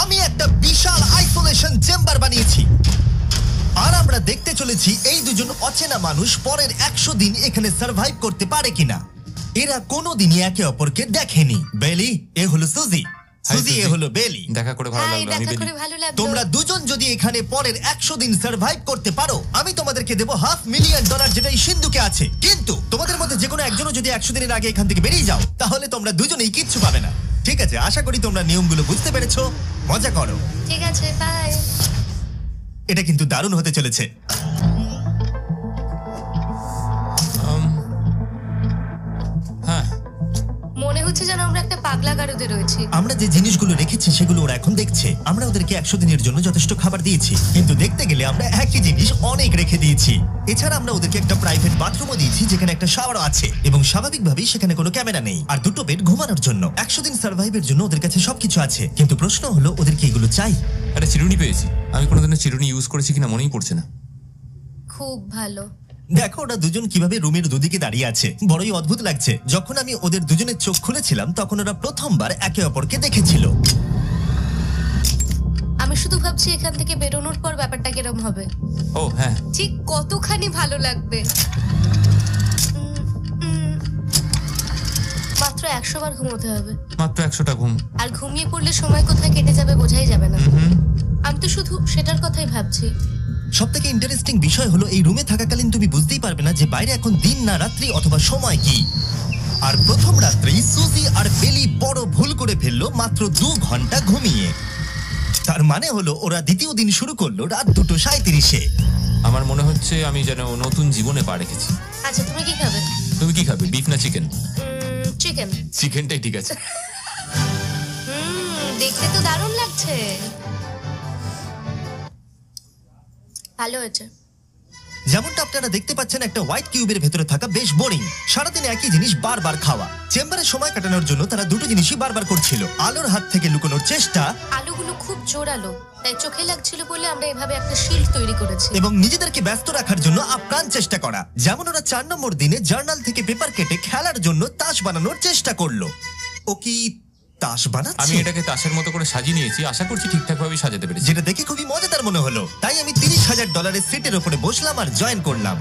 আমি একটা বিশাল isolation chamber বানিয়েছি, আর আমরা দেখতে চলেছি এই দুজন অচেনা মানুষ পরের 100 দিন এখানে সার্ভাইভ করতে পারে কিনা। এরা কোনোদিনই একে অপরকে দেখেনি। বেলি, এ হলো সুজি, সুজি এ হলো বেলি। দেখা করে ভালো হাই, লাগলো। আমি দেখা বেলি। করে ভালো লাগলো। তোমরা দুজন যদি এখানে পরের 100 দিন সার্ভাইভ করতে পারো, আমি তোমাদেরকে দেবো $500,000, যেটা এই সিন্ধুকে আছে। কিন্তু তোমাদের মধ্যে যে কোনো একজনও যদি 100 দিনের আগে এখান থেকে বেরিয়ে যাও, তাহলে তোমরা দুজনেই কিচ্ছু পাবে না। ঠিক আছে, আশা করি তোমরা নিয়মগুলো বুঝতে পেরেছো। মজা করো। ঠিক আছে, বাই। এটা কিন্তু দারুণ হতে চলেছে। হ্যাঁ, মনে হচ্ছে যেন আমরা একটা পাগলা গারদে রয়েছি। আমরা যে জিনিসগুলো রেখেছি সেগুলো ওরা এখন দেখছে। আমরা ওদেরকে 100 দিনের জন্য যথেষ্ট খাবার দিয়েছি, কিন্তু দেখতে গেলে আমরা একই জিনিস অনেক রেখে দিয়েছি। এছাড়া আমরা ওদেরকে একটা প্রাইভেট বাথরুমও দিয়েছি, যেখানে একটা শাওয়ারও আছে, এবং স্বাভাবিকভাবেই সেখানে কোনো ক্যামেরা নেই, আর দুটো বেড ঘুমানোর জন্য। 100 দিন সার্ভাইভের জন্য ওদের কাছে সবকিছু আছে, কিন্তু প্রশ্ন হলো ওদেরকে এগুলো চাই। একটা চিরুনি পেয়েছি। আমি কোনোদিনও চিরুনি ইউজ করেছি কিনা মনেই পড়ছে না। খুব ভালো। দেখো ওরা দুজন কিভাবে রুমের দুদিকে দাঁড়িয়ে আছে, বড়ই অদ্ভুত লাগছে। যখন আমি ওদের দুজনের চোখ খুলেছিলাম, তখন ওরা প্রথমবার একে অপরকে দেখেছিল। আমি শুধু ভাবছি এখান থেকে বেরোনোর পর ব্যাপারটা কিরম হবে। ও হ্যাঁ, ঠিক কতখানি ভালো লাগবে। মাত্র 100 বার ঘুমোতে হবে, মাত্র 100টা ঘুম। আর ঘুমিয়ে পড়লে সময় কোথায় কেটে যাবে বোঝাই যাবে না। আমি তো শুধু সেটার কথাই ভাবছি। সবথেকে ইন্টারেস্টিং বিষয় হলো এই রুমে থাকাকালীন তুমি বুঝতেই পারবে না যে বাইরে এখন দিন না রাত্রি অথবা সময় কি। আর প্রথম রাত্রেই সুজি আর বেলি বড় ভুল করে ফেললো মাত্র 2 ঘন্টা ঘুমিয়ে। তার মানে হলো ওরা দ্বিতীয় দিন শুরু করলো রাত 2:37-এ। আমার মনে হচ্ছে আমি যেন নতুন জীবনে পা রেখেছি। আচ্ছা, তুমি কি খাবে? তুমি কি খাবে, বিফ না চিকেন? চিকেন। চিকেনটাই ঠিক আছে। দেখতে তো দারুণ লাগছে। ভালো হয়েছে। যেমনটা আপনারা দেখতে পাচ্ছেন, একটা হোয়াইট কিউবের ভেতরে থাকা বেশ বোরিং। সারাদিন একই জিনিস বারবার খাওয়া। চেম্বারে সময় কাটানোর জন্য তারা দুটো জিনিসই বারবার করছিল: আলোর হাত থেকে লুকোনোর চেষ্টা, আলুগুলো খুব জোরালো, তাই চোখে লাগছিল বলে আমরা এভাবে একটা শিল্ড তৈরি করেছি। এবং নিজেদেরকে ব্যস্ত রাখার জন্য আপ্রাণ চেষ্টা করা। যেমন ওরা 4 নম্বর দিনে জার্নাল থেকে পেপার কেটে খেলার জন্য তাস বানানোর চেষ্টা করলো। ও কি তাস আমি বানাচ্ছে? এটাকে তাসের মতো করে সাজিয়ে নিয়েছি, আশা করছি ঠিকঠাক ভাবে সাজাতে পেরেছি। যেটা দেখে খুবই মজাদার মনে হলো, তাই আমি $30,000 সিটের উপরে বসলাম আর জয়েন করলাম।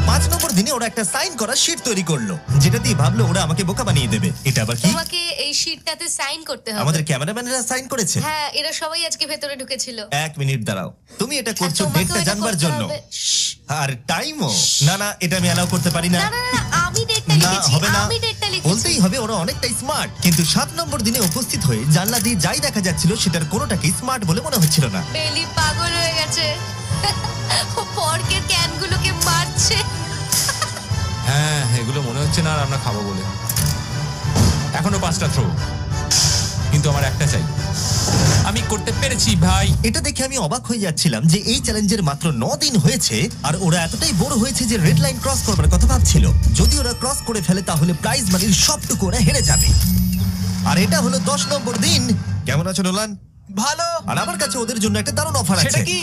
5 নম্বর দিনে ওরা একটা সাইন করা শিট তৈরি করলো, যেটা দিয়ে ভাবলো ওরা আমাকে বোকা বানিয়ে দেবে। এটা আবার কি? তোমাকে এই শিটটাতে সাইন করতে হবে। আমাদের ক্যামেরাম্যানেরা সাইন করেছে। হ্যাঁ, এরা সবাই আজকে ভেতরে ঢুকেছিল। 1 মিনিট দাঁড়াও, তুমি এটা আর করছো তোমাকেও ডেটটা এটা জানবার করতে জন্য? হবে। শ্শ্। আর টাইমও? না না, এটা আমি অ্যালাউ করতে পারি না। না না না, আমি ডেটটা না, লিখেছি। হবে না। আমি ডেটটা লিখেছি। বলতেই হবে ওরা অনেকটাই স্মার্ট। কিন্তু 7 নম্বর দিনে উপস্থিত হয়ে জানলা দিয়ে যাই দেখা যাচ্ছিল সেটার কোনোটাকেই স্মার্ট বলে মনে হচ্ছিল না। বেলি পাগল হয়ে গেছে। ও পর্কের ক্যানগুলোকে মারছে। হ্যাঁ, এগুলো মনে হচ্ছে না আর আমরা খাবো বলে। এখনো 5টা থ্রো, কিন্তু আমার একটা চাই। আমি করতে পেরেছি ভাই। এটা দেখে আমি অবাক হয়ে যাচ্ছিলাম যে এই চ্যালেঞ্জের মাত্র 9 দিন হয়েছে, আর ওরা এতটাই বোর হয়েছে যে রেড লাইন ক্রস করবার কথা ভাবছিল। যদি ওরা ক্রস করে ফেলে তাহলে প্রাইজ মানির সবটুকু ওরা হেরে যাবে। আর এটা হলো 10 নম্বর দিন। কেমন আছো নোলান? ভালো। আর আমার কাছে ওদের জন্য একটা দারুণ অফার আছে। সেটা কি?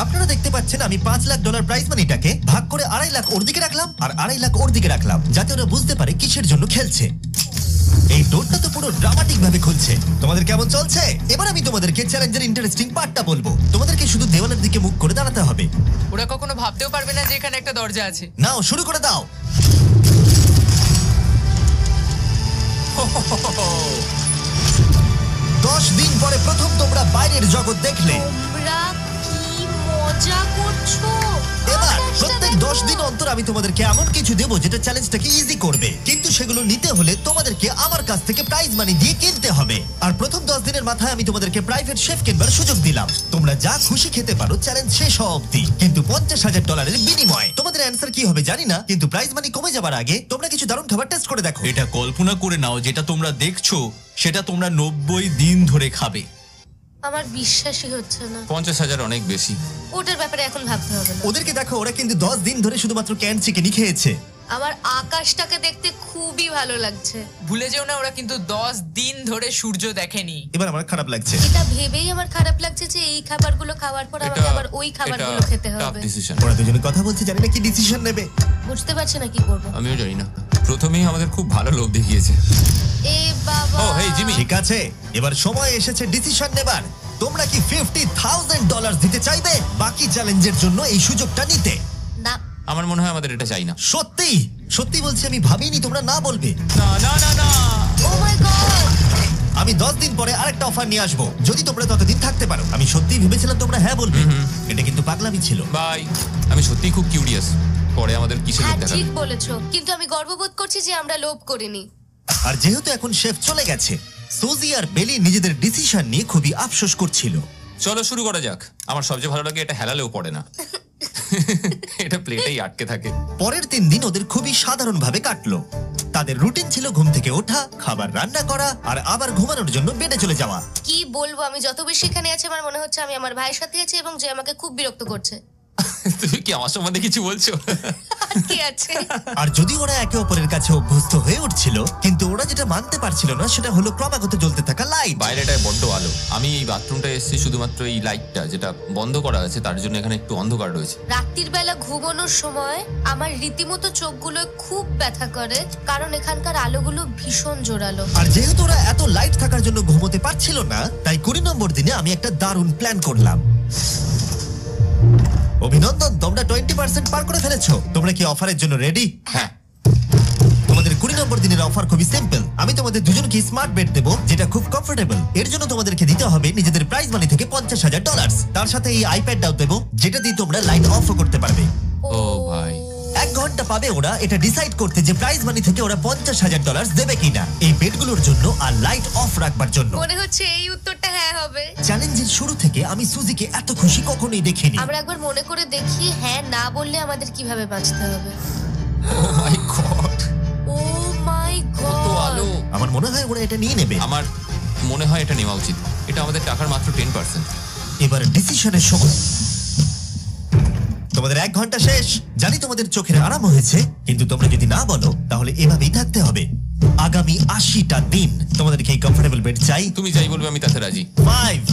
আপনারা দেখতে পাচ্ছেন আমি $5 লাখ প্রাইজ মানিটাকে ভাগ করে 2.5 লাখ ওর দিকে রাখলাম আর 2.5 লাখ ওর দিকে রাখলাম, যাতে ওরা বুঝতে পারে কিসের জন্য খেলছে। এই ডোরটা তো পুরো ড্রামাটিক ভাবে খুলছে। তোমাদের কেমন চলছে? এবার আমি তোমাদেরকে চ্যালেঞ্জের ইন্টারেস্টিং পার্টটা বলবো। তোমাদেরকে শুধু দেওয়ালের দিকে মুখ করে দাঁড়াতে হবে। ওরা কখনো ভাবতেও পারবে না যে এখানে একটা দরজা আছে। নাও শুরু করে দাও। দশ দিন পরে প্রথম তোমরা বাইরের জগৎ দেখলে। তোমরা কি মজা করছো? এবার আকাশটা প্রত্যেক দেখো। 10 দিন অন্তর আমি তোমাদেরকে এমন কিছু দেবো যেটা চ্যালেঞ্জটাকে ইজি করবে, কিন্তু সেগুলো নিতে হলে তোমাদেরকে আমার কাছ থেকে প্রাইজ মানি দিয়ে কিনতে হবে। আর প্রথম 10 দিনের মাথায় আমি তোমাদেরকে প্রাইভেট শেফ কিনবার সুযোগ দিলাম। তোমরা যা খুশি খেতে পারো চ্যালেঞ্জ শেষ হওয়া অবধি, কিন্তু $50,000 বিনিময়ে। তোমাদের অ্যান্সার কি হবে জানি না, কিন্তু প্রাইজ মানি কমে যাবার আগে তোমরা কিছু দারুণ খাবার টেস্ট করে দেখো। এটা কল্পনা করে নাও, যেটা তোমরা দেখছো সেটা তোমরা 90 দিন ধরে খাবে। আমার বিশ্বাসই হচ্ছে না। 50,000 অনেক বেশি। ওটার ব্যাপারে এখন ভাবতে হবে না। ওদেরকে দেখো, ওরা কিন্তু 10 দিন ধরে শুধুমাত্র ক্যান চিকেনই খেয়েছে। আমার আকাশটাকে দেখতে খুবই ভালো লাগছে। ভুলে যেও না, ওরা কিন্তু 10 দিন ধরে সূর্য দেখেনি। এবার আমার খারাপ লাগছে। এটা ভেবেই আমার খারাপ লাগছে যে এই খাবারগুলো খাওয়ার পর আমাকে আবার ওই খাবারগুলো খেতে টাফ হবে। ডিসিশন। ওরা দুজনে কথা বলছে, জানি না কি ডিসিশন নেবে। বুঝতে পারছি না কি করবো। আমিও জানি না। প্রথমেই আমাদের খুব ভালো লোভ দেখিয়েছে। এ বাবা ও হেই জিমি, ঠিক আছে, এবার সময় এসেছে ডিসিশন নেবার। তোমরা কি $50,000 দিতে চাইবে বাকি চ্যালেঞ্জের জন্য এই সুযোগটা নিতে? না আমার মনে হয় আমাদের এটা চাই না। সত্যি সত্যি বলছি, আমি ভাবিনি তোমরা না বলবে। না না না না, ও মাই গড আমি 10 দিন পরে আরেকটা অফার নিয়ে আসবো, যদি তোমরা ততদিন থাকতে পারো। আমি সত্যি ভেবেছিলাম তোমরা হ্যাঁ বলবে, এটা কিন্তু পাগলামি ছিল। বাই। আমি সত্যিই খুব কিউরিয়াস, পরে আমাদের কিসের হ্যাঁ লোভ দেখাবে। ঠিক বলেছো, কিন্তু আমি গর্ববোধ করছি যে আমরা লোভ করিনি। আর যেহেতু এখন শেফ চলে গেছে, সুজি আর বেলি নিজেদের ডিসিশন নিয়ে খুবই আফসোস করছিল। চলো শুরু করা যাক। আমার সবচেয়ে ভালো লাগে এটা হেলালেও পড়ে না, এটা প্লেটেই আটকে থাকে। পরের 3 দিন ওদের খুবই সাধারণভাবে কাটলো। তাদের রুটিন ছিল ঘুম থেকে ওঠা, খাবার রান্না করা আর আবার ঘুমানোর জন্য বেডে চলে যাওয়া। কি বলবো, আমি যত বেশি এখানে আছি আমার মনে হচ্ছে আমি আমার ভাইয়ের সাথে আছি এবং যে আমাকে খুব বিরক্ত করছে। তুমি কি আমার সম্বন্ধে কিছু বলছো? কি আছে আর যদি ওরা একে অপরের কাছে অভ্যস্ত হয়ে উঠছিল, কিন্তু ওরা যেটা মানতে পারছিল না সেটা হলো ক্রমাগত জ্বলতে থাকা লাইট। বাইরেটায় বড্ড আলো, আমি এই বাথরুমটা এসেছি শুধুমাত্র এই লাইটটা যেটা বন্ধ করা আছে তার জন্য এখানে একটু অন্ধকার রয়েছে। রাত্রির বেলা ঘুমানোর সময় আমার রীতিমতো চোখগুলো খুব ব্যথা করে, কারণ এখানকার আলোগুলো ভীষণ জোরালো। আর যেহেতু ওরা এত লাইট থাকার জন্য ঘুমোতে পারছিল না, তাই 20 নম্বর দিনে আমি একটা দারুণ প্ল্যান করলাম। অভিনন্দন, তোমরা 20% পার করে ফেলেছো। তোমরা কি অফারের জন্য রেডি? হ্যাঁ, তোমাদের 20 নম্বর দিনের অফার খুবই সিম্পল। আমি তোমাদের দুজনকে স্মার্ট বেড দেবো, যেটা খুব কমফোর্টেবল। এর জন্য তোমাদেরকে দিতে হবে নিজেদের প্রাইজ মানি থেকে $50,000। তার সাথে এই আইপ্যাডটাও দেবো, যেটা দিয়ে তোমরা লাইট অফও করতে পারবে। ও ভাই, 1 ঘন্টা পাবে ওরা এটা ডিসাইড করতে যে প্রাইজ মানি থেকে ওরা $50,000 দেবে কিনা এই বেডগুলোর জন্য আর লাইট অফ রাখবার জন্য। মনে হচ্ছে এই উত্তরটা হ্যাঁ হবে। চ্যালেঞ্জের শুরু থেকে আমি সুজিকে এত খুশি কখনোই দেখিনি। আমরা একবার মনে করে দেখি হ্যাঁ না বললে আমাদের কিভাবে বাঁচতে হবে। ও মাই গড, ও মাই কত গড আলো! আমার মনে হয় ওরা এটা নিয়ে নেবে। আমার মনে হয় এটা নেওয়া উচিত। এটা আমাদের টাকার মাত্র 10%। এবার ডিসিশনের সময়। তোমাদের 1 ঘন্টা শেষ। জানি তোমাদের চোখের আরাম হয়েছে, কিন্তু তোমরা যদি না বলো তাহলে এভাবেই থাকতে হবে আগামী 80টা দিন। তোমাদেরকে এই কমফোর্টেবল বেড চাই। তুমি যাই বলবে আমি তাতে রাজি। 5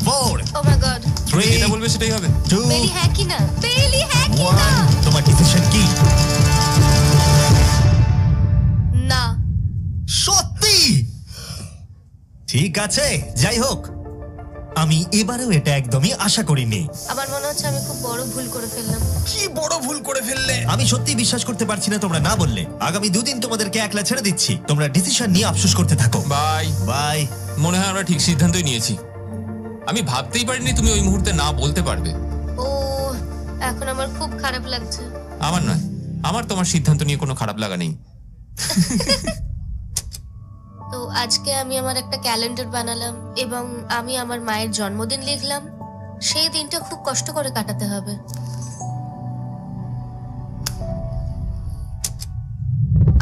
4 ও মাই গড 3 যেটা 3 বলবে সেটাই হবে। 2 বেলি হ্যাঁ কি না, বেলি হ্যাঁ কি না। 1 তোমার ডিসিশন কি? না সত্যি? ঠিক আছে, যাই হোক, আমি এবারেও এটা একদমই আশা করিনি। আমার মনে হচ্ছে আমি খুব বড় ভুল করে ফেললাম। কি বড় ভুল করে ফেললে! আমি সত্যি বিশ্বাস করতে পারছি না তোমরা না বললে। আগামী 2 দিন তোমাদেরকে একলা ছেড়ে দিচ্ছি। তোমরা ডিসিশন নিয়ে আফসোস করতে থাকো। বাই। বাই। মনে হয় আমরা ঠিক সিদ্ধান্তই নিয়েছি। আমি ভাবতেই পারিনি তুমি ওই মুহূর্তে না বলতে পারবে। ও এখন আমার খুব খারাপ লাগছে। আমার নয়, আমার তোমার সিদ্ধান্ত নিয়ে কোনো খারাপ লাগা নেই। তো আজকে আমি আমার একটা ক্যালেন্ডার বানালাম এবং আমি আমার মায়ের জন্মদিন লিখলাম। সেই দিনটা খুব কষ্ট করে কাটাতে হবে।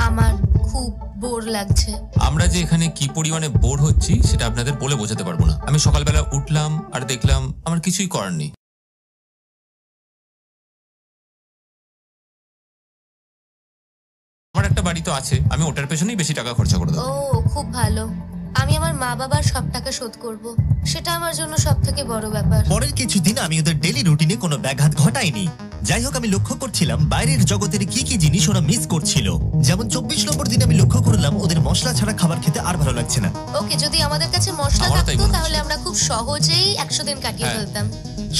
আমার খুব বোর লাগছে। আমরা যে এখানে কি পরিমাণে বোর হচ্ছি সেটা আপনাদের বলে বোঝাতে পারবো না। আমি সকালবেলা উঠলাম আর দেখলাম আমার কিছুই করার নেই। আমার একটা বাড়ি তো আছে, আমি ওটার পেছনেই বেশি টাকা খরচা করে ও দেবো। খুব ভালো। আমি আমার মা বাবার সব টাকা শোধ করব। সেটা আমার জন্য সব থেকে বড় ব্যাপার। পরের কিছুদিন আমি ওদের ডেলি রুটিনে কোনো ব্যাঘাত ঘটাইনি। যাই হোক, আমি লক্ষ্য করছিলাম বাইরের জগতের কি কি জিনিস ওরা মিস করছিল। যেমন 24 নম্বর দিনে আমি লক্ষ্য করলাম ওদের মশলা ছাড়া খাবার খেতে আর ভালো লাগছে না। ওকে, যদি আমাদের কাছে মশলা আমারও তাই থাকতো মনে তাহলে আমরা খুব সহজেই 100 দিন কাটিয়ে হ্যাঁ। ফেলতাম।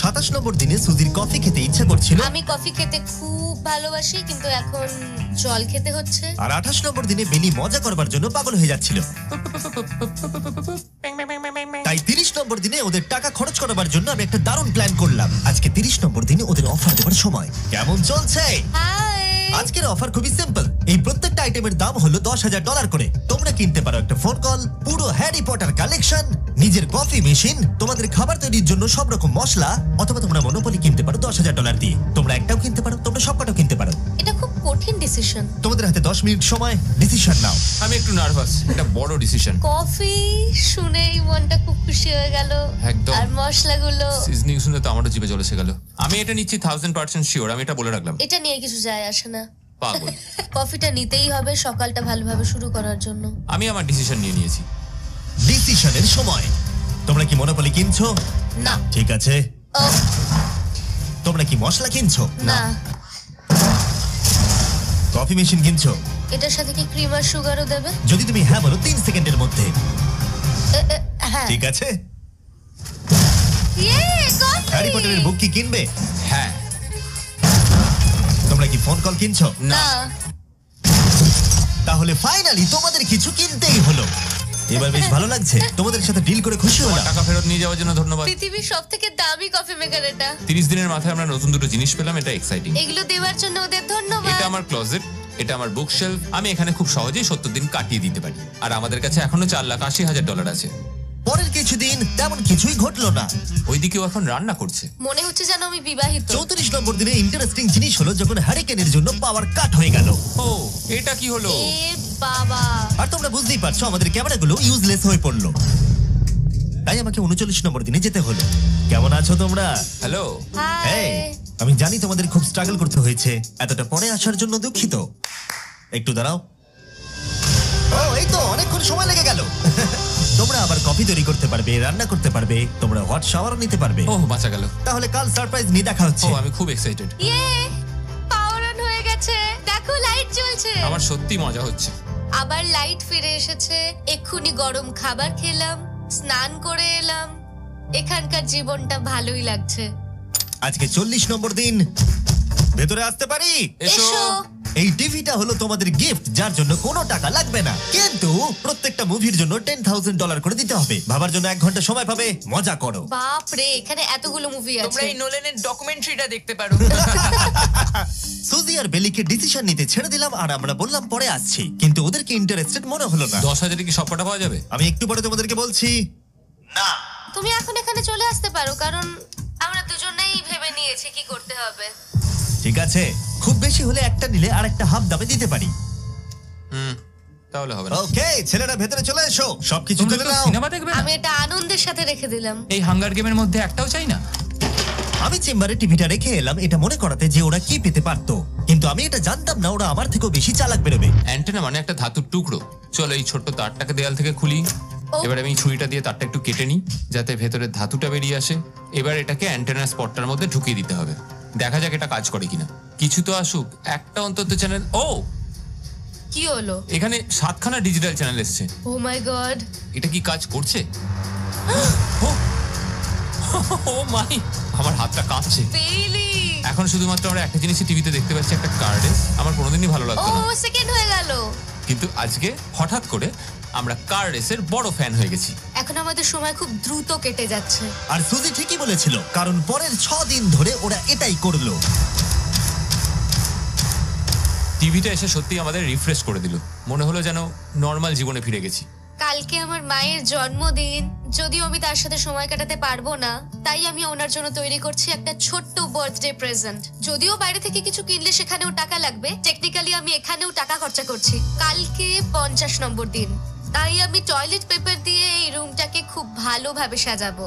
27 নম্বর দিনে সুজির কফি খেতে ইচ্ছা করছিল, আমি কফি খেতে খুব ভালোবাসি, কিন্তু এখন জল খেতে হচ্ছে। আর 28 নম্বর দিনে বেলি মজা করবার জন্য পাগল হয়ে যাচ্ছিল। তাই 30 নম্বর দিনে ওদের টাকা খরচ করাবার জন্য আমি একটা দারুণ প্ল্যান করলাম। আজকে 30 নম্বর দিনে ওদের অফার দেওয়ার সময়। কেমন চলছে? হাই আজকের অফার খুবই সিম্পল। এই প্রত্যেকটা আইটেমের দাম হলো $10,000 করে। তোমরা কিনতে পারো একটা ফোন কল, পুরো হ্যারি পটার কালেকশন, নিজের কফি মেশিন, তোমাদের খাবার তৈরির জন্য সব রকম মশলা, অথবা তোমরা মনোপলি কিনতে পারো $10,000 দিয়ে। তোমরা একটাও কিনতে পারো, তোমরা সবকটাও কিনতে পারো। এটা খুব কঠিন ডিসিশন। তোমাদের হাতে 10 মিনিট সময়, ডিসিশন নাও। আমি একটু নার্ভাস, এটা বড় ডিসিশন। কফি শুনেই মনটা খুব খুশি হয়ে গেল। একদম। আর মশলাগুলো, সিজনিং শুনে তো আমারও জিভে জল এসে গেল। আমি এটা নিচ্ছি 1000% শিওর, আমি এটা বলে রাখলাম। এটা নিয়ে কিছু যায় আসে না। পাগল। কফিটা নিতেই হবে সকালটা ভালোভাবে শুরু করার জন্য। আমি আমার ডিসিশন নিয়ে নিয়েছি। ডিসিশনের সময়। তোমরা কি মনোপলি কিনছো? না। ঠিক আছে। ও তোমরা কি মশলা কিনছো? না। কফি মেশিন কিনছো? এটার সাথে কি ক্রিম আর সুগারও দেবে? যদি তুমি হ্যাঁ বলো 3 সেকেন্ডের মধ্যে। হ্যাঁ। ঠিক আছে, ইয়ে, কফি! হ্যারি পটারের বুক কি কিনবে? হ্যাঁ। তোমরা কি ফোন কল কিনছো? না। তাহলে ফাইনালি তোমাদের কিছু কিনতেই হলো। এবার বেশ ভালো লাগছে, তোমাদের সাথে ডিল করে খুশি তোমার হলাম। টাকা ফেরত নিয়ে যাওয়ার জন্য ধন্যবাদ। পৃথিবীর সবথেকে দামি কফি মেকার এটা। 30 দিনের মাথায় আমরা নতুন দুটো জিনিস পেলাম, এটা এক্সাইটিং। এগুলো দেওয়ার জন্য ওদের ধন্যবাদ। এটা আমার ক্লোজেট, এটা আমার বুক শেলফ। আমি এখানে খুব সহজেই 70 দিন কাটিয়ে দিতে পারি। আর আমাদের কাছে এখনো $4,80,000 আছে। পরের কিছুদিন তেমন কিছুই ঘটলো না। ওইদিকেও এখন রান্না করছে। মনে হচ্ছে যেন আমি বিবাহিত। 34 নম্বর দিনে ইন্টারেস্টিং জিনিস হলো যখন হ্যারিকেনের জন্য পাওয়ার কাট হয়ে গেল। ও, এটা কি হলো? এ বাবা! আর তোমরা বুঝতেই পারছো আমাদের ক্যামেরাগুলো ইউজলেস হয়ে পড়লো, তাই আমাকে 39 নম্বর দিনে যেতে হলো। কেমন আছো তোমরা? হ্যালো। হাই। এই, আমি জানি তোমাদের খুব স্ট্রাগল করতে হয়েছে, এতটা পরে আসার জন্য দুঃখিত। একটু দাঁড়াও। ও, এই তো অনেকক্ষণ সময় লেগে গেল। তোমরা আবার কফি তৈরি করতে পারবে, রান্না করতে পারবে, তোমরা হট শাওয়ারও নিতে পারবে। ও, বাঁচা গেল। তাহলে কাল সারপ্রাইজ নিয়ে দেখা ও, হচ্ছে। আমি খুব এক্সাইটেড। ইয়ে! পাওয়ার অন হয়ে গেছে। দেখো লাইট জ্বলছে। আমার সত্যি মজা হচ্ছে। আবার লাইট ফিরে এসেছে। এক্ষুনি গরম খাবার খেলাম, স্নান করে এলাম। এখানকার জীবনটা ভালোই লাগছে। আজকে 40 নম্বর দিন। ভেতরে আসতে পারি? এসো। এই টিভিটা হলো তোমাদের গিফট, যার জন্য কোনো টাকা লাগবে না, কিন্তু প্রত্যেকটা মুভির জন্য $10,000 করে দিতে হবে। ভাবার জন্য 1 ঘন্টা সময় পাবে, মজা করো। বাপ রে, এখানে এতগুলো মুভি আছে। তোমরা এই নোলেনের ডকুমেন্টারিটা দেখতে পারো। সুজি আর বেলিকে ডিসিশন নিতে ছেড়ে দিলাম আর আমরা বললাম পরে আসছি, কিন্তু ওদেরকে ইন্টারেস্টেড মনে হলো না। 10,000-এ কি সবকটা পাওয়া যাবে? আমি একটু পরে তোমাদেরকে বলছি। না, তুমি এখন এখানে চলে আসতে পারো, কারণ আমরা দুজনেই ভেবে নিয়েছি কি করতে হবে। ঠিক আছে, খুব বেশি হলে একটা নিলে আর একটা হাফ দামে দিতে পারি। তাহলে হবে না। ওকে, ছেলেরা ভেতরে চলে এসো, সবকিছু তোমরা তুলে তো নাও। সিনেমা দেখবে না? আমি এটা আনন্দের সাথে রেখে দিলাম। এই হাঙ্গার গেমের মধ্যে একটাও চাই না। আমি চেম্বারে টিভিটা রেখে এলাম এটা মনে করাতে যে ওরা কি পেতে পারতো, কিন্তু আমি এটা জানতাম না ওরা আমার থেকেও বেশি চালাক বেরোবে। অ্যান্টেনা মানে একটা ধাতুর টুকরো। চলো এই ছোট্ট তারটাকে দেয়াল থেকে খুলি। এবার আমি ছুরিটা দিয়ে তারটা একটু কেটে নিই যাতে ভেতরের ধাতুটা বেরিয়ে আসে। এবার এটাকে অ্যান্টেনার স্পটটার মধ্যে ঢুকিয়ে দিতে হবে। দেখা যাক এটা কাজ করে কিনা। কিছু তো আসুক, একটা অন্তত চ্যানেল। ও, কি হলো? এখানে 7খানা ডিজিটাল চ্যানেল এসছে। ও মাই গড! এটা কি কাজ করছে? ও, ও মাই, আমার হাতটা কাঁপছে। বেইলি! এখন শুধুমাত্র আমরা একটা জিনিসই টিভিতে দেখতে পাচ্ছি, একটা কার্ডে। আমার কোনোদিনই ভালো ও লাগতো না, সেকেন্ড হয়ে গেল। কিন্তু আজকে হঠাৎ করে আমরা কার রেসের বড় ফ্যান হয়ে গেছি। এখন আমাদের সময় খুব দ্রুত কেটে যাচ্ছে। আর সুজি ঠিকই বলেছিল, কারণ পরের 6 দিন ধরে ওরা এটাই করলো। টিভিটা এসে সত্যি আমাদের রিফ্রেশ করে দিল। মনে হলো যেন নর্মাল জীবনে ফিরে গেছি। কালকে আমার মায়ের জন্মদিন, যদিও আমি তার সাথে সময় কাটাতে পারবো না, তাই আমি ওনার জন্য তৈরি করছি একটা ছোট্ট বার্থডে প্রেজেন্ট। যদিও বাইরে থেকে কিছু কিনলে সেখানেও টাকা লাগবে, টেকনিক্যালি আমি এখানেও টাকা খরচা করছি। কালকে 50 নম্বর দিন, তাই আমি টয়লেট পেপার দিয়ে এই রুমটাকে খুব ভালোভাবে সাজাবো।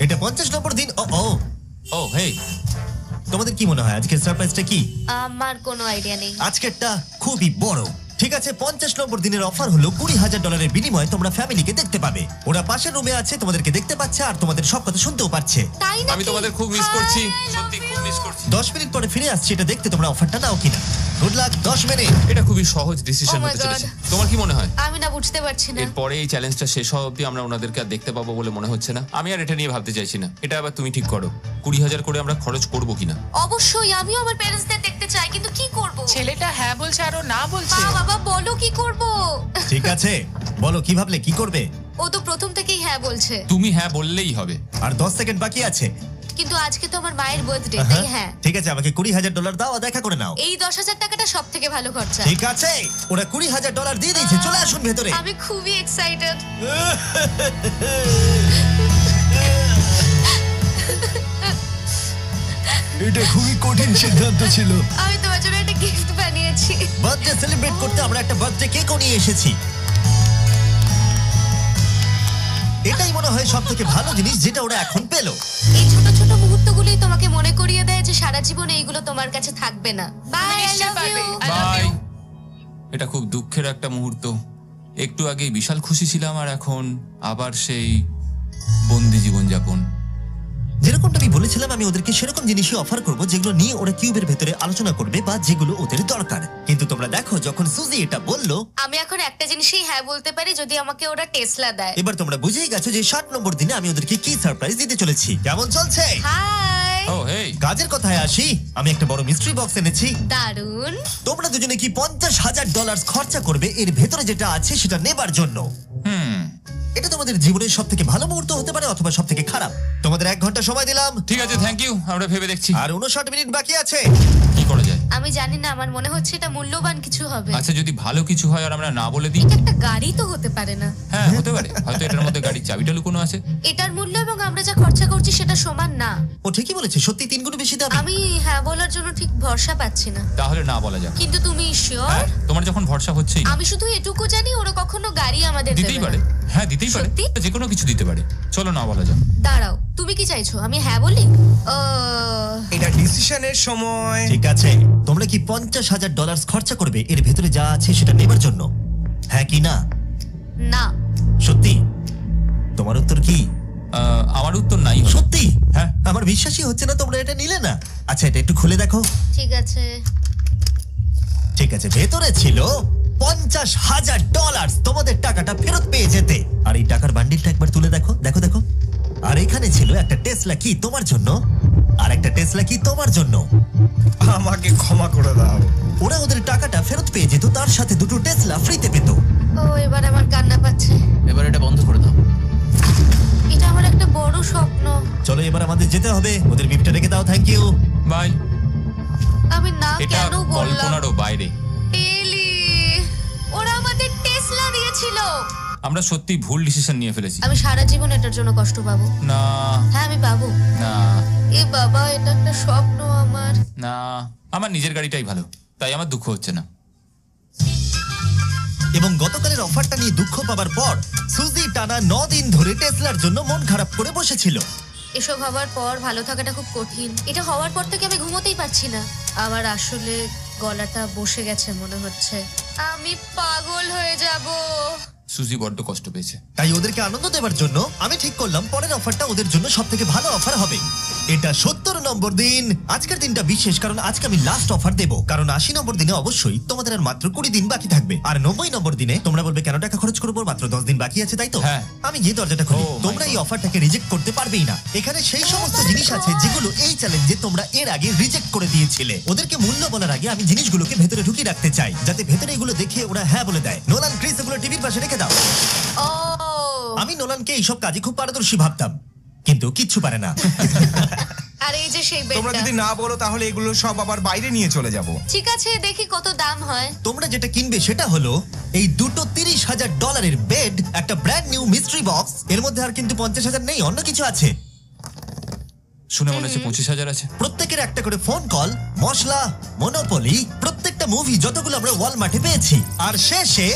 এটা 50 নম্বর দিন। ও ও, ও হেই, তোমাদের কি মনে হয় আজকের সারপ্রাইজটা কি? আমার কোনো আইডিয়া নেই। আজকেরটা খুবই বড়। ঠিক আছে, 50 নম্বর দিনের অফার হলো $20,000 বিনিময়ে তোমরা ফ্যামিলিকে দেখতে পাবে। ওরা পাশের রুমে আছে, তোমাদেরকে দেখতে পাচ্ছে আর তোমাদের সব কথা শুনতেও পাচ্ছে। তাই না? আমি তোমাদের খুব মিস করছি, সত্যি খুব মিস করছি। 10 মিনিট পরে ফিরে আসছি এটা দেখতে তোমরা অফারটা নাও কিনা। Good luck. 10 মিনিট। এটা খুবই সহজ ডিসিশন Oh my হতে চলেছে। God. তোমার কি মনে হয়? আমি না বুঝতে পারছি না। এরপরে এই চ্যালেঞ্জটা শেষ হওয়া অবধি আমরা ওনাদেরকে আর দেখতে পাবো বলে মনে হচ্ছে না। আমি আর এটা নিয়ে ভাবতে চাইছি না। এটা আবার তুমি ঠিক করো, 20,000 করে আমরা খরচ করবো কিনা। অবশ্যই আমিও আমার প্যারেন্টসদের দেখতে চাই, কিন্তু কি করব? ছেলেটা হ্যাঁ বলছে আর ও না বলছে। বাবা বলো কি করব? ঠিক আছে, বলো কি ভাবলে, কি করবে? ও তো প্রথম থেকেই হ্যাঁ বলছে। তুমি হ্যাঁ বললেই হবে। আর 10 সেকেন্ড বাকি আছে। কিন্তু আজকে তো আমার মায়ের বার্থডে, তাই হ্যাঁ। ঠিক আছে, আমাকে $20,000 দাও আর দেখা করে নাও। এই 10,000 টাকাটা সব থেকে ভালো খরচা। ঠিক আছে, ওরা $20,000 দিয়ে দিয়েছে। চলে আসুন ভেতরে। আমি খুবই এক্সাইটেড। এটা খুবই কঠিন সিদ্ধান্ত ছিল। আমি তোমার জন্য একটা গিফট বানিয়েছি। বার্থডে সেলিব্রেট করতে আমরা একটা বার্থডে কেকও নিয়ে এসেছি। এটাই মনে হয় সব থেকে ভালো জিনিস যেটা ওরা এখন পেলো। এই ছোট ছোট মুহূর্তগুলোই তোমাকে মনে করিয়ে দেয় যে সারা জীবন এইগুলো তোমার কাছে থাকবে না। বাই, আই নিশ্চয়ই লাভ পারবে। You. I love bye. you. এটা খুব দুঃখের একটা মুহূর্ত। একটু আগে বিশাল খুশি ছিলাম আর এখন আবার সেই বন্দি জীবনযাপন। যেরকমটা আমি বলেছিলাম, আমি ওদেরকে সেরকম জিনিসই অফার করব যেগুলো নিয়ে ওরা কিউবের ভেতরে আলোচনা করবে বা যেগুলো ওদের দরকার। কিন্তু তোমরা দেখো, যখন সুজি এটা বললো, আমি এখন একটা জিনিসই হ্যাঁ বলতে পারি, যদি আমাকে ওরা টেসলা দেয়। এবার তোমরা বুঝেই গেছো যে 60 নম্বর দিনে আমি ওদেরকে কি সারপ্রাইজ দিতে চলেছি। কেমন চলছে? হাই, ও হেই, কাজের কথায় আসি, আমি একটা বড় মিস্ট্রি বক্স এনেছি। দারুন। তোমরা দুজনে কি $50,000 খরচা করবে এর ভেতরে যেটা আছে সেটা নেবার জন্য? এটা তোমাদের জীবনের সব থেকে ভালো মুহূর্ত হতে পারে অথবা সব থেকে খারাপ। তোমাদের 1 ঘন্টা সময় দিলাম ঠিক আছে, থ্যাংক ইউ, আমরা ভেবে দেখছি আর 59 মিনিট বাকি আছে। কি করা যায়। আমি জানি না, আমার মনে হচ্ছে এটা মূল্যবান কিছু হবে। আচ্ছা, যদি ভালো কিছু হয় আর আমরা না বলে দিই? এটা একটা গাড়ি তো হতে পারে না? হ্যাঁ, হতে পারে। হয়তো এটার মধ্যে গাড়ির চাবিটা লুকোনো আছে। এটার মূল্য এবং আমরা যা খরচা করছি সেটা সমান না। ও ঠিকই বলেছে, সত্যি 3 গুণ বেশি দাম। আমি হ্যাঁ বলার জন্য ঠিক ভরসা পাচ্ছি না। তাহলে না বলা যাক। কিন্তু তুমি শিওর? হ্যাঁ, তোমার যখন ভরসা হচ্ছেই না। আমি শুধু এটুকু জানি, ওরা কখনো গাড়ি আমাদের দিতেই দেবে পারে। না। হ্যাঁ, দিতেই পারে, সত্যি? যে কোনো কিছু দিতে পারে। চলো না বলা যাক। দাঁড়াও, তুমি কি চাইছো আমি হ্যাঁ বলি? এটা ডিসিশনের সময়। ঠিক আছে, তোমরা কি $50,000 খরচা করবে এর ভেতরে যা আছে সেটা নেবার জন্য? হ্যাঁ কি না? না। সত্যি? তোমার উত্তর কি? আমার উত্তর নাই হবে। সত্যি? হ্যাঁ। আমার বিশ্বাসই হচ্ছে না তোমরা এটা নিলে না। আচ্ছা, এটা একটু খুলে দেখো। ঠিক আছে। ঠিক আছে, ভেতরে ছিল $50,000। তোমাদের টাকাটা ফেরত পেয়ে যেতে। আর এই টাকার বান্ডিলটা একবার তুলে দেখো, দেখো দেখো। আর এখানে ছিল একটা টেসলা কি তোমার জন্য, আর একটা টেসলা কি তোমার জন্য। আমাকে ক্ষমা করে দাও। ওরা ওদের টাকাটা ফেরত পেয়ে যেত, তার সাথে 2টো টেসলা ফ্রিতে পেত। ও, এবার আমার কান্না পাচ্ছে। এবার এটা বন্ধ করে দাও। এটা আমার একটা বড় স্বপ্ন। চলো এবার আমাদের যেতে হবে। ওদের গিফটটা রেখে দাও। Thank you. বাই। আমি না এটা কেন বললাম? কল্পনারও বাইরে। এলি, ওরা আমাদের টেসলা দিয়েছিল। আমরা সত্যি ভুল ডিসিশন নিয়ে ফেলেছি। আমি সারা জীবন এটার জন্য কষ্ট পাবো। না হ্যাঁ, আমি পাবো। না এ বাবা, এটা একটা স্বপ্ন আমার। না, আমার নিজের গাড়িটাই ভালো, তাই আমার দুঃখ হচ্ছে না। এবং গতকালের অফারটা নিয়ে দুঃখ পাবার পর সুজি টানা 9 দিন ধরে টেসলার জন্য মন খারাপ করে বসেছিল। এসব হওয়ার পর ভালো থাকাটা খুব কঠিন। এটা হওয়ার পর থেকে আমি ঘুমোতেই পারছি না। আমার আসলে গলাটা বসে গেছে মনে হচ্ছে। আমি পাগল হয়ে যাব। সুজি বড্ড কষ্ট পেয়েছে। তাই ওদেরকে আনন্দ দেওয়ার জন্য আমি ঠিক করলাম পরের অফারটা ওদের জন্য সবথেকে ভালো অফার হবে। এটা 70 নম্বর দিন। আজকের দিনটা বিশেষ কারণ আজকে আমি লাস্ট অফার দেব। কারণ 80 নম্বর দিনে অবশ্যই তোমাদের আর মাত্র 20 দিন বাকি থাকবে। আর 90 নম্বর দিনে তোমরা বলবে কেন টাকা খরচ করবো, মাত্র 10 দিন বাকি আছে, তাই তো? হ্যাঁ। আমি যে দরজাটা খুলি, Oh my তোমরা এই God. অফারটাকে রিজেক্ট করতে পারবেই না। এখানে সেই সমস্ত জিনিস আছে যেগুলো এই চ্যালেঞ্জে তোমরা এর আগে রিজেক্ট করে দিয়েছিলে। ওদেরকে মূল্য বলার আগে আমি জিনিসগুলোকে ভেতরে ঢুকিয়ে রাখতে চাই, যাতে ভেতরে এগুলো দেখে ওরা হ্যাঁ বলে দেয়। নোলান, ক্রিস, এগুলো টিভির পাশে রেখে দাও। ও, আমি নোলানকে এইসব কাজে খুব পারদর্শী ভাবতাম, কিন্তু কিচ্ছু পারে না। আর এই যে সেই তোমরা বেডটা। যদি না বলো তাহলে এগুলো সব আবার বাইরে নিয়ে চলে যাব। ঠিক আছে, দেখি কত দাম হয়। তোমরা যেটা কিনবে সেটা হলো এই দুটো $30,000 বেড, একটা ব্র্যান্ড নিউ মিস্ট্রি বক্স। এর মধ্যে আর কিন্তু 50,000 নেই, অন্য কিছু আছে। শুনে মনে হচ্ছে 25,000 আছে। প্রত্যেকের একটা করে ফোন কল, মশলা, মনোপলি, প্রত্যেকটা মুভি যতগুলো আমরা ওয়ালমার্টে পেয়েছি। আর শেষে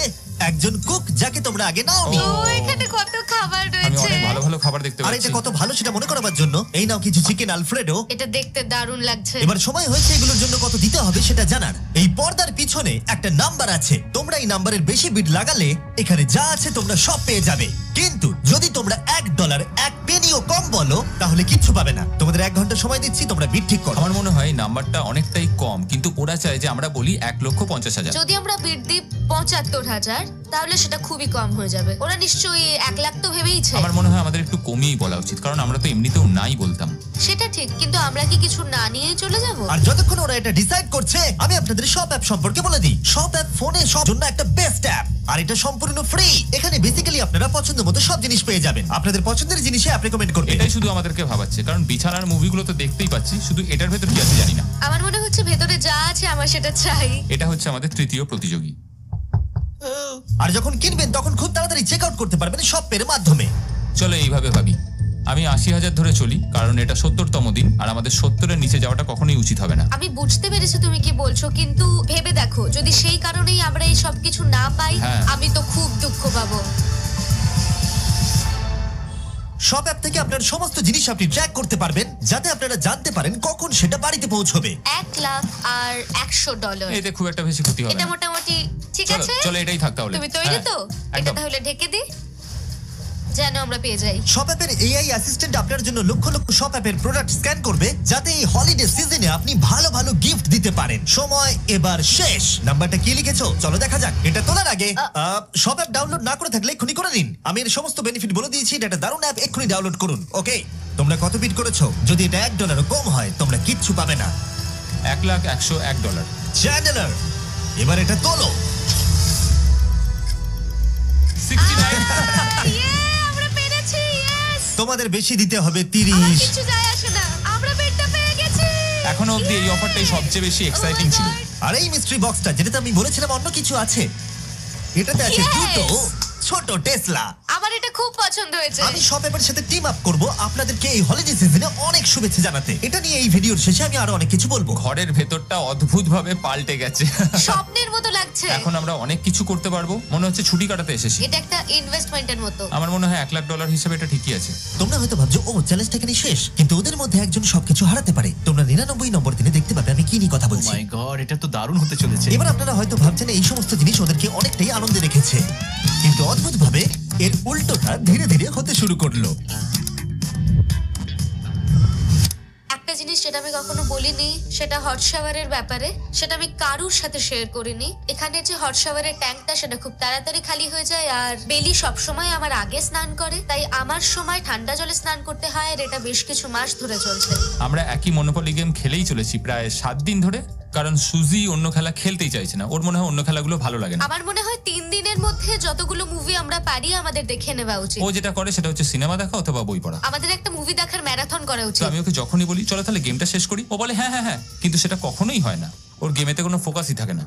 একজন কুক যাকে তোমরা আগে নাওনি। ও, এখানে কত খাবার আমি রয়েছে। অনেক ভালো ভালো খাবার দেখতে আর পাচ্ছি। এটা কত ভালো সেটা মনে করাবার জন্য এই নাও কিছু চিকেন আলফ্রেডো। এটা দেখতে দারুণ লাগছে। এবার সময় হয়েছে এগুলোর জন্য কত দিতে হবে সেটা জানার। এই পর্দার পিছনে একটা নাম্বার আছে। তোমরা এই নাম্বারের বেশি বিট লাগালে এখানে যা আছে তোমরা সব পেয়ে যাবে। কিন্তু যদি তোমরা $1 1 পেনিও কম বলো তাহলে কিচ্ছু পাবে না। তোমাদের 1 ঘন্টা সময় দিচ্ছি, তোমরা বিট ঠিক করো। আমার মনে হয় নাম্বারটা অনেকটাই কম, কিন্তু ওরা চায় যে আমরা বলি 1,50,000। যদি আমরা বিট দিই 75,000, তাহলে সেটা খুবই কম হয়ে যাবে। ওরা নিশ্চয়ই 1 লাখ তো ভেবেইছে। আমার মনে হয় আমাদের একটু কমিয়েই বলা উচিত, কারণ আমরা তো এমনিতেও নাই বলতাম। সেটা ঠিক, কিন্তু আমরা কি কিছু না নিয়েই চলে যাব? আর যতক্ষণ ওরা এটা ডিসাইড করছে আমি আপনাদের সব অ্যাপ সম্পর্কে বলে দিই। সব অ্যাপ ফোনে সব জন্য একটা বেস্ট অ্যাপ, আর এটা সম্পূর্ণ ফ্রি। এখানে বেসিক্যালি আপনারা পছন্দ মতো সব জিনিস পেয়ে যাবেন। আপনাদের পছন্দের জিনিসে অ্যাপ রেকমেন্ড করবে। এটাই শুধু আমাদেরকে ভাবাচ্ছে, কারণ বিছানার মুভিগুলো তো দেখতেই পাচ্ছি, শুধু এটার ভেতর কি আছে জানি না। আমার মনে হচ্ছে ভেতরে যা আছে আমার সেটা চাই। এটা হচ্ছে আমাদের তৃতীয় প্রতিযোগী। আর যখন কিনবেন তখন খুব তাড়াতাড়ি চেক আউট করতে পারবেন সব পের মাধ্যমে। চলো এইভাবে ভাবি। আমি 80,000 ধরে চলি, কারণ এটা 70তম দিন, আর আমাদের 70-এর নিচে যাওয়াটা কখনোই উচিত হবে না। আমি বুঝতে পেরেছি তুমি কি বলছো, কিন্তু ভেবে দেখো যদি সেই কারণেই আমরা এই সব কিছু না পাই, হ্যাঁ। আমি তো খুব দুঃখ পাবো। সব অ্যাপ থেকে আপনার সমস্ত জিনিস আপনি ট্র্যাক করতে পারবেন, যাতে আপনারা জানতে পারেন কখন সেটা বাড়িতে পৌঁছবে। 1 লাখ আর $100। এতে খুব একটা বেশি ক্ষতি হবে এটা না। মোটামুটি ঠিক চলো আছে। চলো এটাই থাক তাহলে। তুমি তৈরি হ্যাঁ, তো? এটা একদম। তাহলে ঢেকে দি। যেন আমরা পেয়ে যাই। শপ অ্যাপের এআই অ্যাসিস্ট্যান্ট আপনার জন্য লক্ষ লক্ষ শপ অ্যাপের প্রোডাক্ট স্ক্যান করবে, যাতে এই হলিডে সিজনে আপনি ভালো ভালো গিফট দিতে পারেন। সময় এবার শেষ। নাম্বারটা কি লিখেছো চলো দেখা যাক। এটা তোলার আগে শপ অ্যাপ ডাউনলোড না করে থাকলে এক্ষুনি করে নিন। আমি এর সমস্ত বেনিফিট বলে দিয়েছি। এটা একটা দারুণ অ্যাপ, এক্ষুনি ডাউনলোড করুন। ওকে, তোমরা কত বিট করেছো? যদি এটা $1 কম হয় তোমরা কিচ্ছু পাবে না। $1,101 চ্যানেলার, এবার এটা তোলো। 69 আমরা পেরেছি, ইয়েস। তোমাদের বেশি দিতে হবে আমার 30। কিছু যায় আসে না, আমরা বেডটা পেয়ে গেছি। এখনো অবধি এই অফারটাই সবচেয়ে বেশি এক্সাইটিং ছিল। আর এই মিস্ট্রি বক্সটা, যেটাতে আমি বলেছিলাম অন্য কিছু আছে, এটাতে আছে Yes! দুটো ছোট টেসলা। আমার এটা খুব পছন্দ হয়েছে। আমি শপ অ্যাপের সাথে টিম আপ করব আপনাদেরকে এই হলিডে সিজনে অনেক শুভেচ্ছা জানাতে। এটা নিয়ে এই ভিডিওর শেষে আমি আরো অনেক কিছু বলবো। ঘরের ভেতরটা অদ্ভুতভাবে পাল্টে গেছে। স্বপ্নের মতো লাগছে। এখন আমরা অনেক কিছু করতে পারবো, মনে হচ্ছে ছুটি কাটাতে এসেছি। এটা একটা ইনভেস্টমেন্টের মতো। আমার মনে হয় $1,00,000 হিসেবে এটা ঠিকই আছে। তোমরা হয়তো ভাবছো ও চ্যালেঞ্জটা এখানে শেষ, কিন্তু ওদের মধ্যে একজন সবকিছু হারাতে পারে। তোমরা 99 নম্বর দিনে দেখতে পাবে আমি কি নিয়ে কথা ও বলছি। মাই গড, এটা তো দারুণ হতে চলেছে। এবার আপনারা হয়তো ভাবছেন এই সমস্ত জিনিস ওদেরকে অনেকটাই আনন্দে রেখেছে, কিন্তু অদ্ভুতভাবে এর উল্টোটা ধীরে ধীরে হতে শুরু করলো। একটা জিনিস যেটা আমি কখনো বলিনি, সেটা হট শাওয়ারের ব্যাপারে। সেটা আমি কারুর সাথে শেয়ার করিনি। এখানে যে হট শাওয়ারের ট্যাঙ্কটা, সেটা খুব তাড়াতাড়ি খালি হয়ে যায়। আর বেলি সবসময় আমার আগে স্নান করে, তাই আমার সময় ঠান্ডা জলে স্নান করতে হয়। আর এটা বেশ কিছু মাস ধরে চলছে। আমরা একই মনোপলি গেম খেলেই চলেছি প্রায় 7 দিন ধরে, কারণ সুজি অন্য খেলা খেলতেই চাইছে না। ওর মনে হয় অন্য খেলাগুলো ভালো লাগে না। আমার মনে হয় 3 দিনের মধ্যে যতগুলো মুভি আমরা পারি আমাদের দেখে নেওয়া উচিত। ও যেটা করে সেটা হচ্ছে সিনেমা দেখা অথবা বই পড়া। আমাদের একটা মুভি দেখার ম্যারাথন করা তো উচিত। আমি ওকে যখনই বলি চলো তাহলে গেমটা শেষ করি, ও বলে হ্যাঁ হ্যাঁ হ্যাঁ, কিন্তু সেটা কখনোই হয় না। ওর গেমেতে কোনো ফোকাসই থাকে না।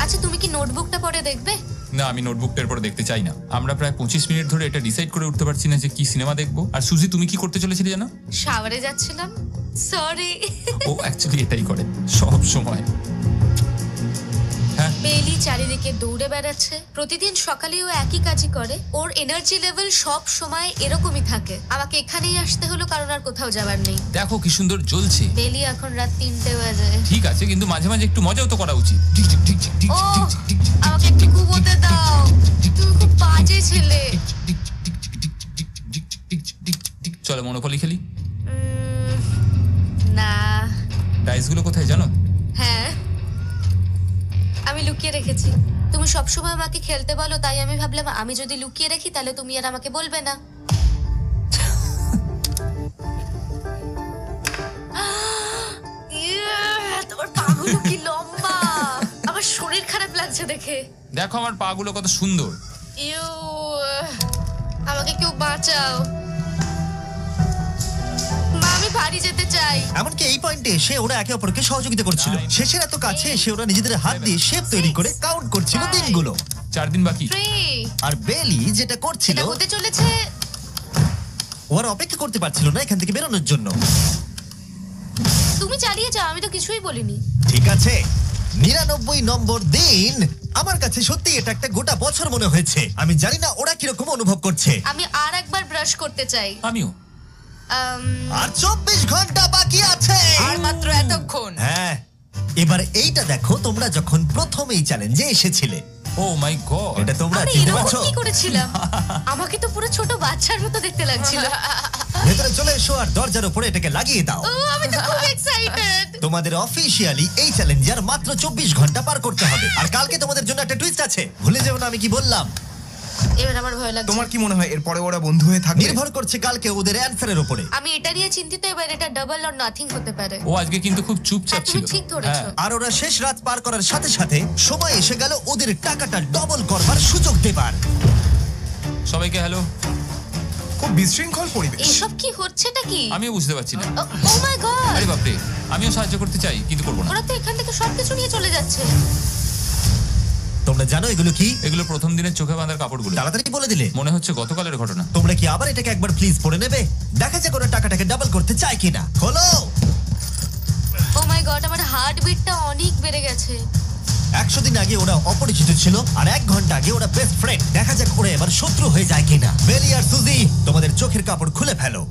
আচ্ছা, তুমি কি নোটবুকটা পড়ে দেখবে? না, আমি নোটবুকটার পর দেখতে চাই না। আমরা প্রায় 25 মিনিট ধরে এটা ডিসাইড করে উঠতে পারছি না যে কি সিনেমা দেখবো। আর সুজি, তুমি কি করতে চলেছিলে জানো? শাওয়ারে যাচ্ছিলাম। সরি। ও অ্যাকচুয়ালি এটাই করে সব সময়। হ্যাঁ, বেলি চারিদিকে দৌড়ে বেড়াচ্ছে। প্রতিদিন সকালে ও একই কাজই করে। ওর এনার্জি লেভেল সব সময় এরকমই থাকে। আমাকে এখানেই আসতে হলো কারণ আর কোথাও যাবার নেই। দেখো কি সুন্দর জ্বলছে। বেলি এখন রাত 3টে বাজে। ঠিক আছে, কিন্তু মাঝে মাঝে একটু মজাও তো করা উচিত। ও, আমাকে একটু ঘুমোতে দাও। তুমি খুব বাজে ছেলে। চলো মনোপলি খেলি। না। ডাইসগুলো কোথায় জানো? হ্যাঁ, আমি লুকিয়ে রেখেছি। তুমি সবসময় আমাকে খেলতে বলো, তাই আমি ভাবলাম আমি যদি লুকিয়ে রাখি তাহলে তুমি আর আমাকে বলবে না। তোমার পাগুলো কি লম্বা! আমার শরীর খারাপ লাগছে দেখে। দেখো আমার পাগুলো কত সুন্দর। ইউ, আমাকে কেউ বাঁচাও। মা, আমি বাড়ি যেতে চাই। এমনকি এই পয়েন্টে এসে ওরা একে অপরকে সহযোগিতা করছিল। Nine, শেষের এত কাছে এসে ওরা নিজেদের হাত দিয়ে শেপ তৈরি করে কাউন্ট করছিল দিনগুলো। 4 দিন বাকি। 3, আর বেলি যেটা করছিল, এটা হতে চলেছে। ওরা অপেক্ষা করতে পারছিল না এখান থেকে বেরোনোর জন্য। তুমি চালিয়ে যাও, আমি তো কিছুই বলিনি। ঠিক আছে, 99 নম্বর দিন। আমার কাছে সত্যি এটা একটা গোটা বছর মনে হয়েছে। আমি জানি না ওরা কিরকম অনুভব করছে। আমি আর একবার ব্রাশ করতে চাই। আমিও। আর 24 ঘন্টা বাকি আছে। আর মাত্র এতক্ষণ। হ্যাঁ, এবার এইটা দেখো, তোমরা যখন প্রথম এই চ্যালেঞ্জে এসেছিলে, ও মাই গড। এটা তোমরা আরে চিনতে এরকম পারছো? কি করেছিলাম? আমাকে তো পুরো ছোট বাচ্চার মতো দেখতে লাগছিল। ভেতরে চলে এসো আর দরজার উপরে এটাকে লাগিয়ে দাও। ও, আমি তো খুব এক্সাইটেড। তোমাদের অফিসিয়ালি এই চ্যালেঞ্জে আর মাত্র 24 ঘন্টা পার করতে হবে। আর কালকে তোমাদের জন্য একটা টুইস্ট আছে, ভুলে যেও না আমি কি বললাম। এবার আমার ভয় লাগছে। তোমার কি মনে হয় এরপরে ওরা বন্ধু হয়ে থাকবে? নির্ভর করছে কালকে ওদের অ্যানসারের উপরে। আমি এটা নিয়ে চিন্তিত। এবার এটা ডাবল অর নাথিং হতে পারে। ও আজকে কিন্তু খুব চুপচাপ হ্যাঁ, তুমি ছিল। ঠিক ধরেছো। হ্যাঁ। আর ওরা শেষ রাত পার করার সাথে সাথে সময় এসে গেল ওদের টাকাটা ডবল করবার সুযোগ দেবার। সবাইকে হ্যালো। খুব বিশৃঙ্খল পরিবেশ। এসব কি হচ্ছেটা কি? আমিও বুঝতে পারছি না। ও মাই গড! আরে বাপরে, আমিও সাহায্য করতে চাই কিন্তু করবো না। ওরা তো এখান থেকে সবকিছু নিয়ে চলে যাচ্ছে। তোমরা জানো এগুলো কি? এগুলো প্রথম দিনের চোখে বাঁধার কাপড়গুলো। তাড়াতাড়ি বলে দিলে। মনে হচ্ছে গতকালের ঘটনা। তোমরা কি আবার এটাকে একবার প্লিজ পড়ে নেবে? দেখা যাক ওরা টাকাটাকে ডাবল করতে চায় কিনা। খোলো। ও মাই গড, আমার হার্ট বিটটা অনেক বেড়ে গেছে। 100 দিন আগে ওরা অপরিচিত ছিল, আর 1 ঘন্টা আগে ওরা বেস্ট ফ্রেন্ড। দেখা যাক ওরা এবার শত্রু হয়ে যায় কিনা। বেলি আর সুজি, তোমাদের চোখের কাপড় খুলে ফেলো।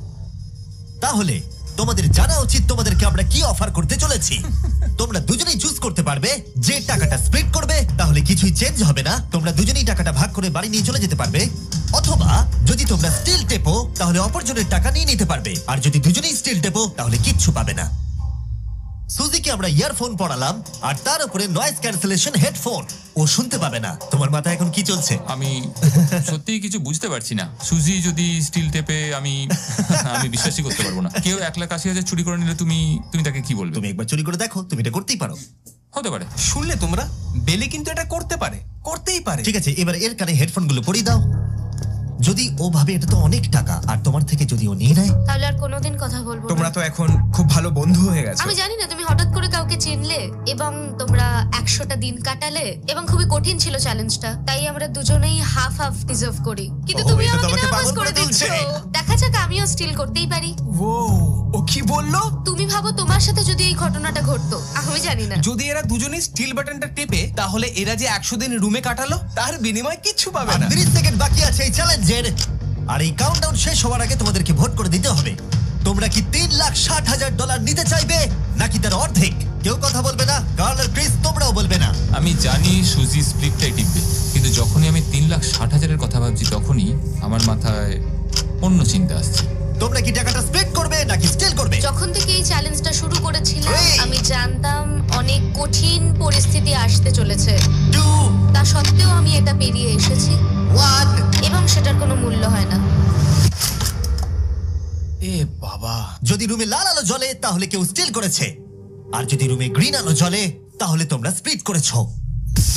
তাহলে তোমাদের জানা উচিত তোমাদেরকে আমরা কি অফার করতে চলেছি। তোমরা দুজনেই চুজ করতে পারবে যে টাকাটা স্প্লিট করবে, তাহলে কি কিছুই চেঞ্জ হবে না, তোমরা দুজনেই টাকাটা ভাগ করে বাড়ি নিয়ে চলে যেতে পারবে। অথবা যদি তোমরা স্টিল টেপো তাহলে অপরজনের টাকা নিয়ে নিতে পারবে, আর যদি দুজনেই স্টিল টেপো তাহলে কিচ্ছু পাবে না। সুজিকে আমরা ইয়ারফোন পড়ালাম আর তার উপরে নয়েজ ক্যান্সেলেশন হেডফোন। ও শুনতে পাবে না। তোমার মাথায় এখন কি চলছে? আমি সত্যিই কিছু বুঝতে পারছি না। সুজি যদি স্টিল টেপে আমি বিশ্বাসই করতে পারবো না। কেউ 1,80,000 চুরি করে নিলে তুমি তাকে কি বলবে? তুমি একবার চুরি করে দেখো, তুমি এটা করতেই পারো। হতে পারে। শুনলে তোমরা, বেলি কিন্তু এটা করতে পারে, করতেই পারে। ঠিক আছে, এবার এর কানে হেডফোনগুলো পরিয়ে দাও। যদি ও ভাবে এটা তো অনেক টাকা আর তোমার থেকে যদি ও নিয়ে নেয়, তাহলে আর কোনোদিন কথা বলবো না। তোমরা তো এখন খুব ভালো বন্ধু হয়ে গেছো। আমি জানি না তুমি হঠাৎ করে কাউকে চিনলে এবং তোমরা 100টা দিন কাটালে এবং খুবই কঠিন ছিল চ্যালেঞ্জটা, তাই আমরা দুজনেই হাফ হাফ ডিজার্ভ করি। কিন্তু ওহো, তুমি এটা তো আমাকে আমাকে নার্ভাস পাগল করে করে দিচ্ছ। তুলছে। দেখা যাক, আমিও স্টিল করতেই পারি। ও কি বললো? তুমি ভাবো তোমার সাথে যদি এই ঘটনাটা ঘটতো, আমি জানি না। যদি এরা দুজনেই স্টিল বাটনটা টেপে, তাহলে এরা যে 100 দিন রুমে কাটালো তার বিনিময়ে কিচ্ছু পাবে আর না। 30 সেকেন্ড বাকি আছে এই চ্যালেঞ্জের। আর এই কাউন্টডাউন শেষ হওয়ার আগে তোমাদেরকে ভোট করে দিতে হবে। তোমরা কি $3,60,000 নিতে চাইবে নাকি তার অর্ধেক? কেউ কথা বলবে না। কার্ল আর ক্রিস, তোমরাও বলবে না। আমি জানি সুজি স্প্লিটটাই টিপবে, কিন্তু যখনই আমি 3,60,000-এর কথা ভাবছি তখনই আমার মাথায় অন্য চিন্তা আসছে। তোমরা কি টাকাটা স্প্লিট করবে নাকি স্টিল করবে? যখন থেকে এই চ্যালেঞ্জটা শুরু করেছিলাম Three. আমি জানতাম অনেক কঠিন পরিস্থিতি আসতে চলেছে। 2, তা সত্ত্বেও আমি এটা পেরিয়ে এসেছি 1। এবং সেটার কোনো মূল্য হয় না। এ বাবা, যদি রুমে লাল আলো জ্বলে তাহলে কেউ স্টিল করেছে, আর যদি রুমে গ্রিন আলো জ্বলে তাহলে তোমরা স্প্লিট করেছো।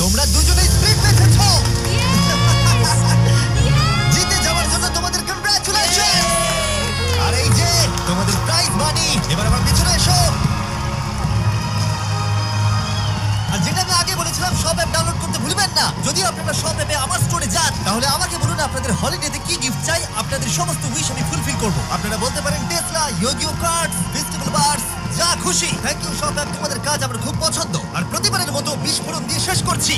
তোমরা দুজনেই স্প্লিট বেঁচেছো। জিতে যাওয়ার জন্য তোমাদের কংগ্রাচুলেশন। আর এই যে তোমাদের প্রাইজ মানি। এবার আমার পিছনে এসো। আর যেটা আমি আগে বলেছিলাম, সব অ্যাপ ডাউনলোড করতে ভুলবেন না। যদি আপনারা সব অ্যাপে আমার স্টোরে যান তাহলে আমাকে বলুন আপনাদের হলিডেতে কি গিফট চাই। আপনাদের সমস্ত উইশ আমি ফুলফিল করব। আপনারা বলতে পারেন টেসলা, ইয়োগিও কার্ডস, ফেস্টিভ্যাল বার্স, যা খুশি। থ্যাংক ইউ সব অ্যাপ, তোমাদের কাজ আমার খুব পছন্দ। আর প্রতিবারের মতো বিস্ফোরণ দিয়ে শেষ করছি।